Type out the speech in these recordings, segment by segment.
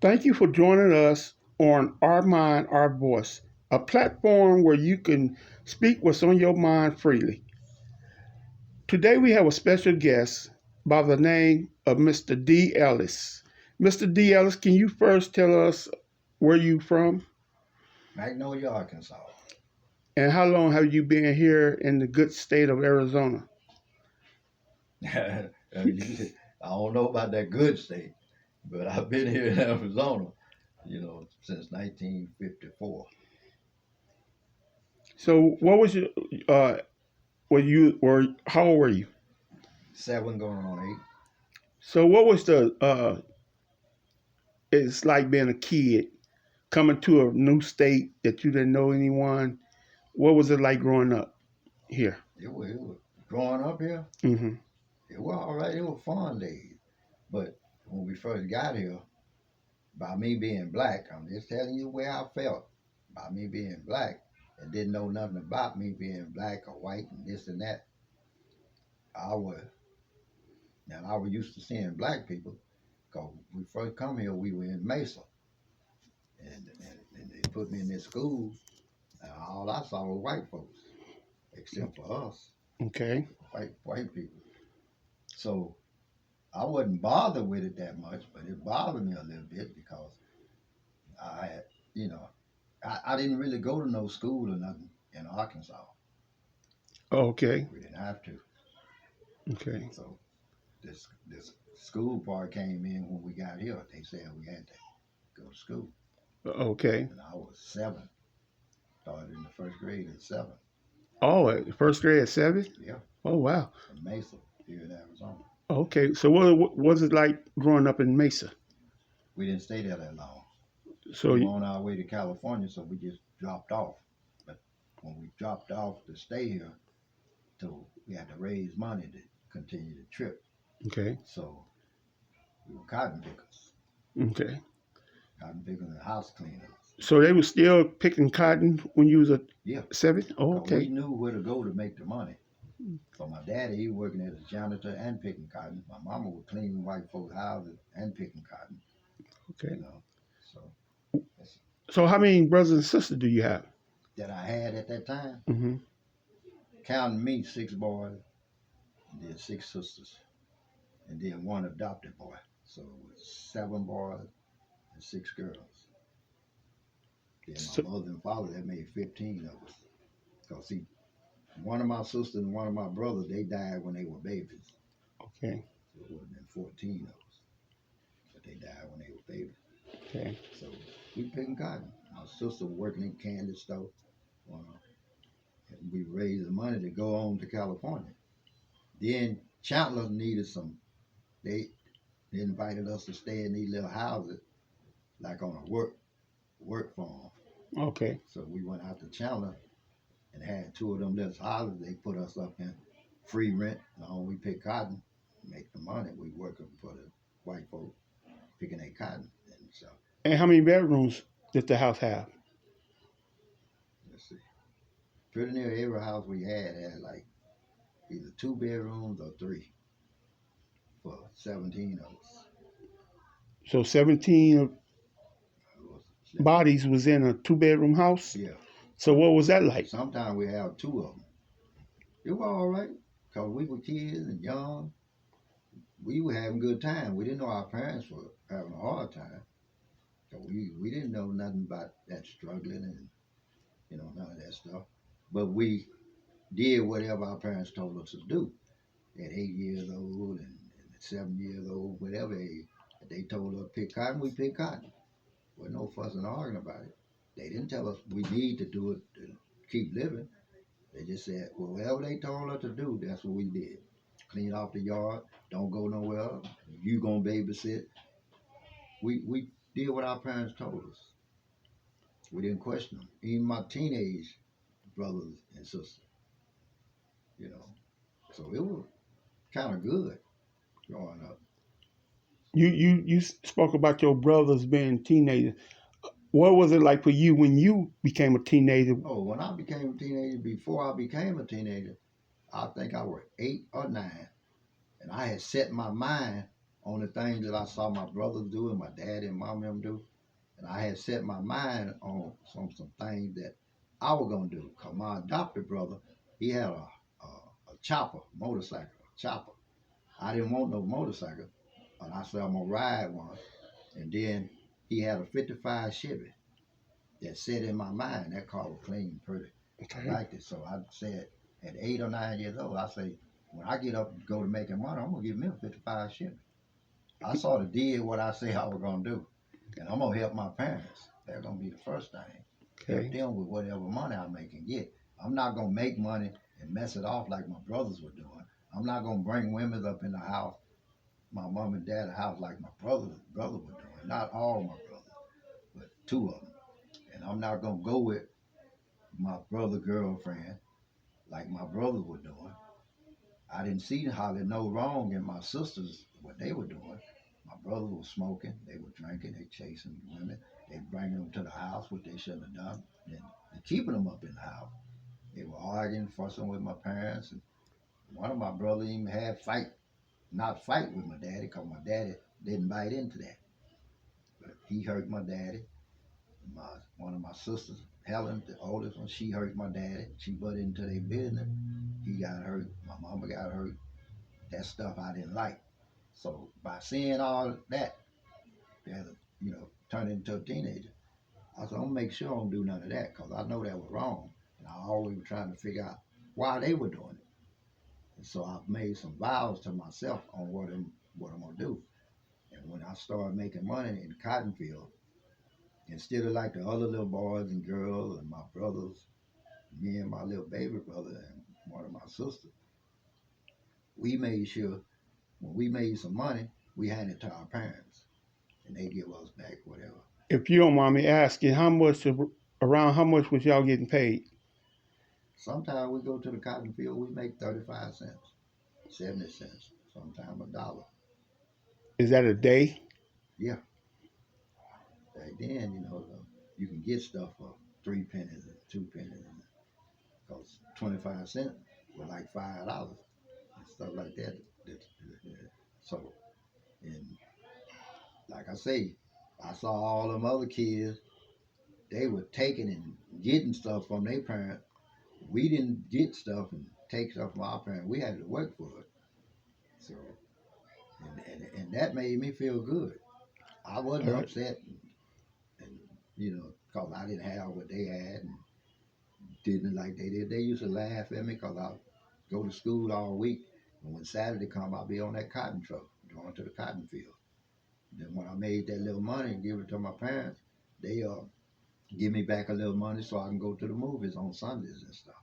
Thank you for joining us on Our Mind, Our Voice, a platform where you can speak what's on your mind freely. Today we have a special guest by the name of Mr. D. Ellis. Mr. D. Ellis, can you first tell us where you from Magnolia, Arkansas. and how long have you been here in the good state of Arizona? I don't know about that good state, but I've been here in Arizona, since 1954. So, what was your were you or how old were you? 7 going on 8. So, what was the it's like being a kid coming to a new state that you didn't know anyone. What was it like growing up here? It was growing up here. Hmm. It was all right. It was fun days. But when we first got here, by me being black, I'm just telling you where I felt. By me being black and didn't know nothing about me being black or white and this and that, I was, and I was used to seeing black people. Because when we first come here, we were in Mesa. And they put me in this school, and all I saw was white folks, except for us, Okay. white people. So I wasn't bothered with it that much, but it bothered me a little bit because I had, you know, I didn't really go to no school or nothing in Arkansas. Okay. We didn't have to. Okay. So this school part came in when we got here. They said we had to go to school, Okay. and I was 7. Started in the first grade at 7. Oh, first grade at 7. Yeah, Oh, wow. in Mesa here in Arizona. Okay. So, what was it like growing up in Mesa? We didn't stay there that long. So, We were on our way to California, so we just dropped off. But when we dropped off to stay here, so we had to raise money to continue the trip. okay. So we were cotton pickers, Okay. and house cleaners. So they were still picking cotton when you was a Yeah, 7. Oh, 'cause we okay. knew where to go to make the money. So my daddy, he working as a janitor and picking cotton. My mama was cleaning white folks' houses and picking cotton. Okay. So that's, So, how many brothers and sisters do you have? that I had at that time, Hmm. counting me, 6 boys, and then 6 sisters, and then 1 adopted boy. So it was 7 boys and 6 girls. Then So, my mother and father, that made 15 of us. Because see, one of my sisters and one of my brothers, they died when they were babies. okay. So it would have been 14 of us. But they died when they were babies. Okay. So we picking cotton. My sister working in candy store. Uh, and we raised the money to go on to California. Then Chandler needed some, they, they invited us to stay in these little houses, like on a work farm. Okay. So we went out to Chandler and had 2 of them little houses. They put us up in free rent. We pick cotton, make the money. We working for the white folk picking their cotton. And so And how many bedrooms did the house have? let's see, pretty near every house we had like either 2 bedrooms or 3 for 17 of us. So 17 It was, bodies was in a 2-bedroom house. yeah. So what was that like? Sometimes we have 2 of them. It was all right because we were kids and young. We were having good time. We didn't know our parents were having a hard time. So we didn't know nothing about that struggling and none of that stuff. But we did whatever our parents told us to do. At 8 years old and 7 years old, whatever age, if they told us to pick cotton, we picked cotton. With no fuss and arguing about it. They didn't tell us we need to do it to keep living. They just said, well, whatever they told us to do, that's what we did. Clean off the yard, don't go nowhere. You gonna babysit. We did what our parents told us. We didn't question them. Even my teenage brothers and sisters, you know. So it was kind of good growing up. You spoke about your brothers being teenagers. What was it like for you when you became a teenager? Oh, when I became a teenager, before I became a teenager, I think I was 8 or 9, and I had set my mind Only thing that I saw my brothers do and my dad and mom them do, and I had set my mind on some things that I was gonna do. Cause my adopted brother, he had a chopper, motorcycle, a chopper. I didn't want no motorcycle, and I said I'm gonna ride one. And then he had a '55 Chevy that set in my mind. That car was clean, pretty. I Okay. liked it. So I said at 8 or 9 years old, I say, when I get up and go to making money, I'm gonna give me a '55 Chevy. I sort of did what I said I was gonna do. And I'm gonna help my parents. That's gonna be the first thing. Help Okay. them with whatever money I make and get. I'm not gonna make money and mess it off like my brothers were doing. I'm not gonna bring women up in the house, my mom and dad house like my brother were doing. Not all my brothers, but two of them. And I'm not gonna go with my brother girlfriend like my brothers were doing. I didn't see hardly no wrong in my sisters what they were doing. My brothers were smoking, they were drinking, they chasing women, they bringing them to the house, what they shouldn't have done, and keeping them up in the house. They were arguing, fussing with my parents, and one of my brothers even had not fight with my daddy, cause my daddy didn't bite into that. But he hurt my daddy. One of my sisters, Helen, the oldest one, she hurt my daddy. She butted into their business. He got hurt. My mama got hurt. That stuff I didn't like. So by seeing all that, as turned into a teenager, I said, I'm gonna make sure I don't do none of that because I know that was wrong. And I always was trying to figure out why they were doing it. And so I've made some vows to myself on what I'm gonna do. And when I started making money in the cotton field, instead of like the other little boys and girls and my brothers, me and my little baby brother and one of my sisters, we made sure when we made some money, we handed it to our parents and they give us back whatever. If you don't mind me asking, around how much was y'all getting paid? Sometimes we go to the cotton field, we make 35 cents, 70 cents, sometimes a dollar. Is that a day? Yeah, back then, you can get stuff for 3 pennies and 2 pennies, because 25 cents was like $5 and stuff like that. So, and like I say, I saw all them other kids, they were taking and getting stuff from their parents. We didn't get stuff and take stuff from our parents. We had to work for it. So, and that made me feel good. I wasn't All right. upset, and because I didn't have what they had and didn't like they did. They used to laugh at me because I go to school all week, and when Saturday come, I'll be on that cotton truck going to the cotton field. Then when I made that little money and give it to my parents, they give me back a little money so I can go to the movies on Sundays and stuff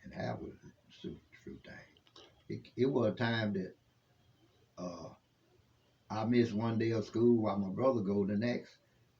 and have a true thing. It was a time that uh, I miss one day of school while my brother go the next.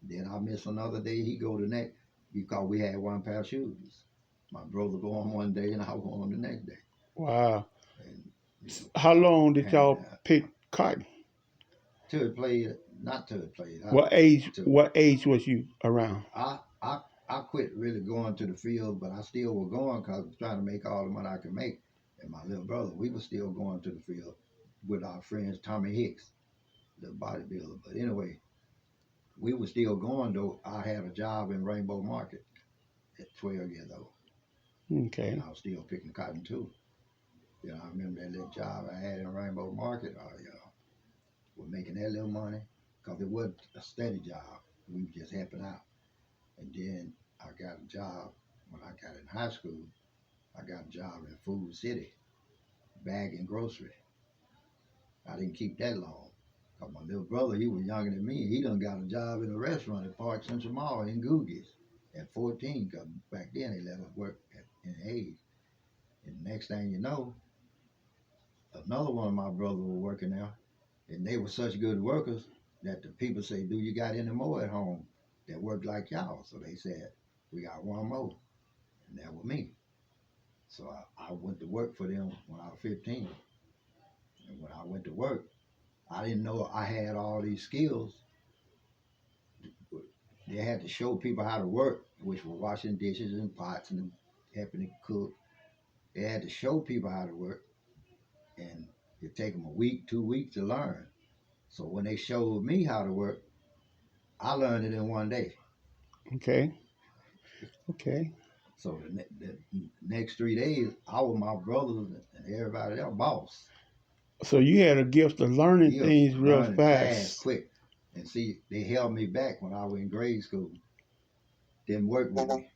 Then I miss another day, he go the next because we had one pair of shoes. My brother go on one day and I go on the next day. Wow. And How long did hand y'all it out. pick cotton? Till it played, not till it played out. What age? Till What age was you around? I I I quit really going to the field, but I still was going because I was trying to make all the money I could make. And my little brother, we were still going to the field with our friends Tommy Hicks, the bodybuilder. But anyway, we were still going though. I had a job in Rainbow Market at 12 years old, and Okay. I was still picking cotton too. I remember that little job I had in Rainbow Market. I was making that little money because it wasn't a steady job. We were just helping out. And then I got a job when I got in high school. I got a job in Food City, bagging grocery. I didn't keep that long. Cause my little brother, he was younger than me. He done got a job in a restaurant at Park Central Mall in Googies at 14. Cause back then they let us work in age. And the next thing you know, another one of my brothers was working there, and they were such good workers that the people say, "Do you got any more at home that work like y'all?" So they said, "We got one more," and that was me. So I went to work for them when I was 15. And when I went to work, I didn't know I had all these skills. They had to show people how to work, which were washing dishes and pots and helping to cook. They had to show people how to work, and it take them a week, 2 weeks to learn. So when they showed me how to work, I learned it in one day. Okay. Okay. So the next 3 days, I was my brothers and everybody else boss. So you had a gift of learning Gift, things real learning fast, fast. quick. And see, they held me back when I was in grade school. Didn't work with me.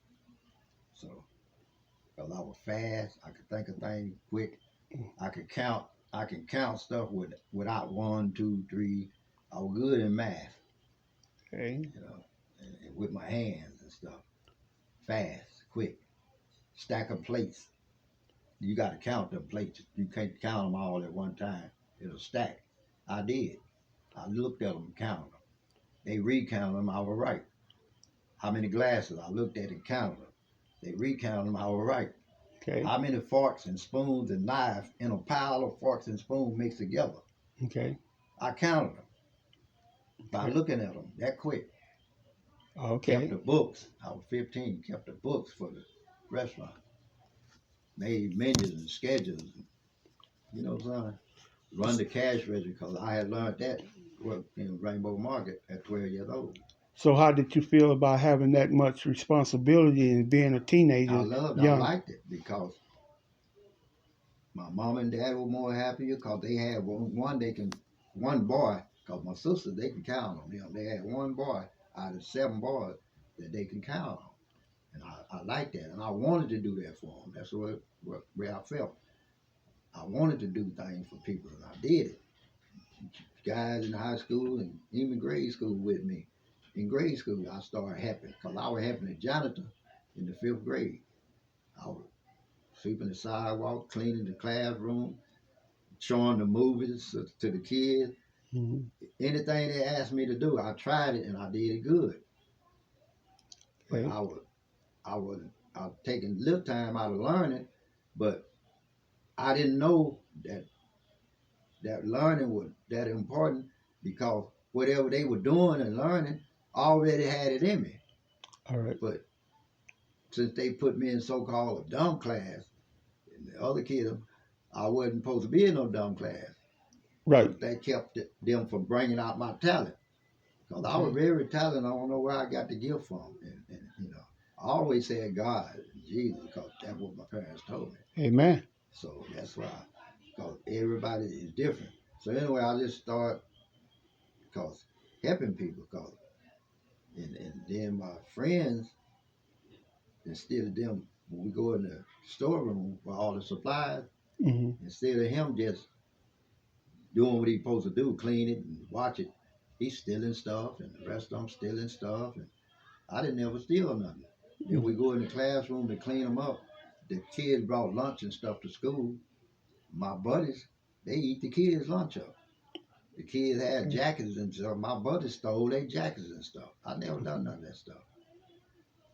So, because I was fast, I could think of things quick. I could count. I can count stuff without one, two, three. I was good in math, Okay. and with my hands and stuff. Fast, quick. Stack of plates. You got to count them plates. You can't count them all at one time. It'll stack. I did. I looked at them and counted them. They recounted them. I was right. How many glasses? I looked at and counted them. They recounted them. I was right. Okay. How many forks and spoons and knives in a pile of forks and spoons mixed together? Okay. I counted them by Okay. looking at them that quick. Kept Okay. the books. I was 15. Kept the books for the restaurant. Made menus and schedules. You know what I'm saying? Run the cash register because I had learned that work in Rainbow Market at 12 years old. So how did you feel about having that much responsibility and being a teenager, I young? liked it because my mom and dad were more happier because they had one boy, because my sisters, they can count on them. They had one boy out of 7 boys that they can count on. And I liked that. And I wanted to do that for them. That's where I felt. I wanted to do things for people, and I did it. Guys in high school and even grade school with me. In grade school, I started helping because I was helping a janitor in the 5th grade. I was sweeping the sidewalk, cleaning the classroom, showing the movies to the kids. Mhm. Anything they asked me to do, I tried it and I did it good. And Okay. I was taking little time out of learning, but I didn't know that learning was that important because whatever they were doing and learning, I already had it in me. All right. But since they put me in so-called a dumb class, and the other kids, I wasn't supposed to be in no dumb class. Right. But that kept them from bringing out my talent. Because I was Okay. very talented. I don't know where I got the gift from. I always said God, Jesus, because that's what my parents told me. Amen. So that's why, because everybody is different. So anyway, I just start because helping people, because and then my friends, instead of them, when we go in the storeroom for all the supplies, Hmm. instead of him just doing what he's supposed to do, clean it and watch it, he's stealing stuff, and the rest of them stealing stuff, and I didn't ever steal nothing. Then we go in the classroom to clean them up. The kids brought lunch and stuff to school. My buddies, they eat the kids' lunch up. The kids had Okay. jackets and stuff. My buddies stole their jackets and stuff. I never done none of that stuff.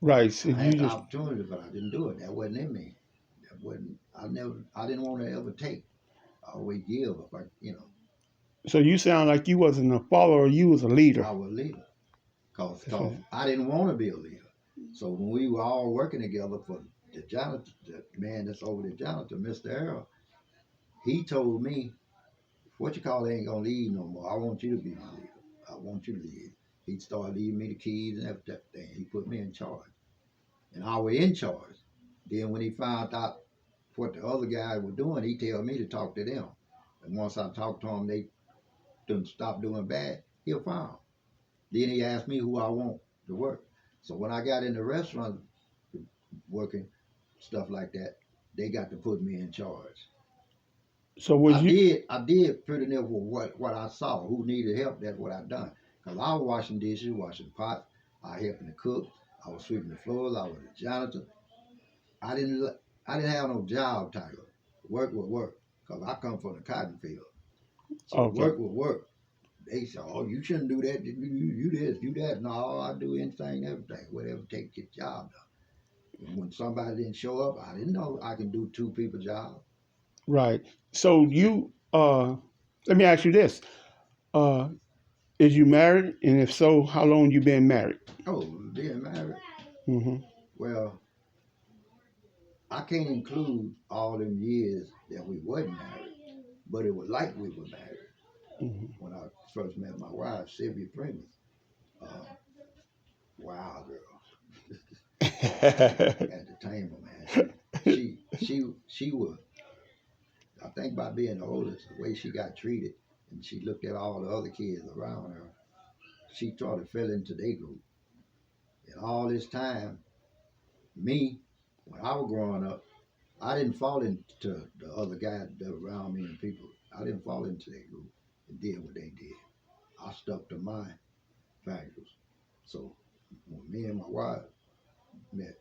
Right. So I you had the just opportunity, but I didn't do it. That wasn't in me. That wasn't. I didn't want to ever take. I always give. If so you sound like you wasn't a follower, you was a leader. I was a leader. That's Cause right. I didn't want to be a leader. So when we were all working together for the janitor, the man that's over the janitor, Mr. Earl, he told me, "What you call ain't gonna lead no more. I want you to be my leader. I want you to lead." He started leaving me the keys and everything. He put me in charge, and I was in charge. Then when he found out what the other guys were doing, he told me to talk to them. And once I talked to them, they didn't stop doing bad. He'll fire 'em. Then he asked me who I want to work. So when I got in the restaurant working, stuff like that, they got to put me in charge. So was you I did pretty near what I saw. Who needed help, that's what I done. Cause I was washing dishes, washing pots, I helping to cook, I was sweeping the floors, I was a janitor. I didn't I didn't have no job title. Work was work. Cause I come from the cotton field. So okay? work was work. They said, "Oh, you shouldn't do that. You this, you that." No, I do anything, everything, whatever it takes to get the job done. And when somebody didn't show up, I didn't know I can do 2 people job. Right. So you let me ask you this. Uh is you married? And if so, how long you been married? Oh, being married. Hmm. Well, I can't include all them years that we wasn't married, but it was like we were married. when I first met my wife, Sylvia Primus. Uh, wow, girl. At the table, man. She was. I think by being the oldest, the way she got treated, and she looked at all the other kids around her, she sort of fell into their group. And all this time, me, when I was growing up, I didn't fall into the other guys that were around me and people. I didn't fall into their group and did what they did. I stuck to my values. So when me and my wife met,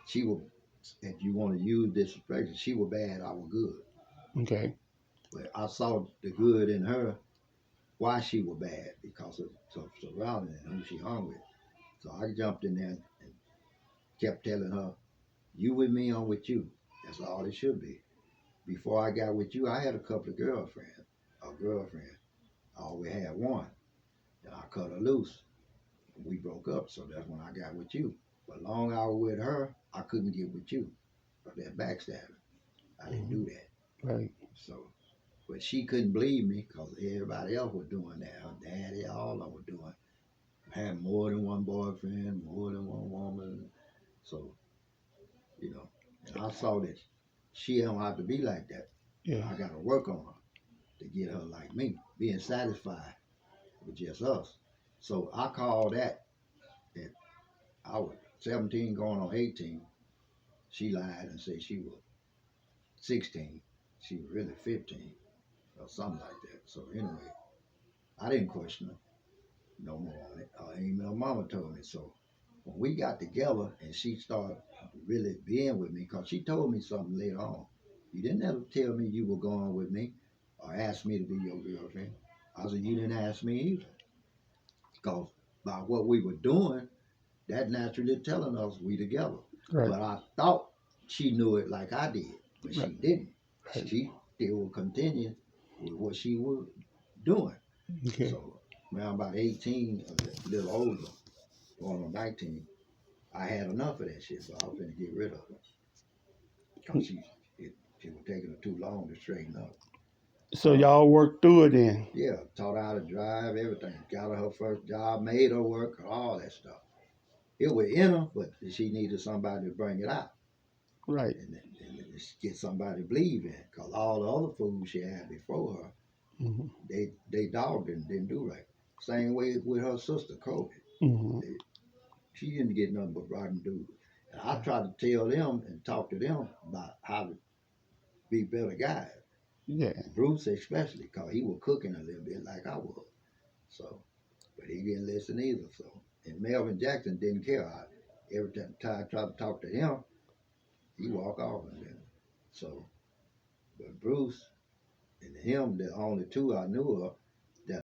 she was, if you want to use this expression, she was bad, I was good. Okay. But I saw the good in her, why she was bad, because of surrounding and who she hung with. So I jumped in there and kept telling her, you with me, I'm with you. That's all it should be. Before I got with you, I had a couple of girlfriends. I always had one. Then I cut her loose. We broke up, so that's when I got with you. But long I was with her, I couldn't get with you. But that backstabbing, I didn't do that. Right. So, but she couldn't believe me because everybody else was doing that. Her daddy, all of them were doing. Had more than one boyfriend, more than one woman. So, and I saw that she don't have to be like that. Yeah. I got to work on her to get her like me, being satisfied with just us. So I call that I was 17 going on 18. She lied and said she was 16. She was really 15 or something like that. So anyway, I didn't question her no more on it. Even her mama told me so. When we got together and she started really being with me, because she told me something later on. You didn't ever tell me you were going with me or ask me to be your girlfriend. I said, you didn't ask me either. Because by what we were doing, that naturally telling us we together. Right. But I thought she knew it like I did, but she didn't. Right. She still continued with what she was doing. Okay. So around about 18, a little older, going on 19, I had enough of that shit, so I was going to get rid of her. Because she was taking her too long to straighten up. So y'all worked through it then. Yeah, taught her how to drive, everything. Got her first job, made her work, all that stuff. It was in her, but she needed somebody to bring it out. Right. And get somebody to believe in. Because all the other fools she had before her, they dogged her and didn't do right. Same way with her sister, Kobe. She didn't get nothing but rotten dudes. And I tried to tell them and talk to them about how to be better guys. Yeah. Bruce especially, because he was cooking a little bit like I was. So, but he didn't listen either. So, and Melvin Jackson didn't care. Every time I tried to talk to him, he walked off and then. So, but Bruce and him, the only two I knew of,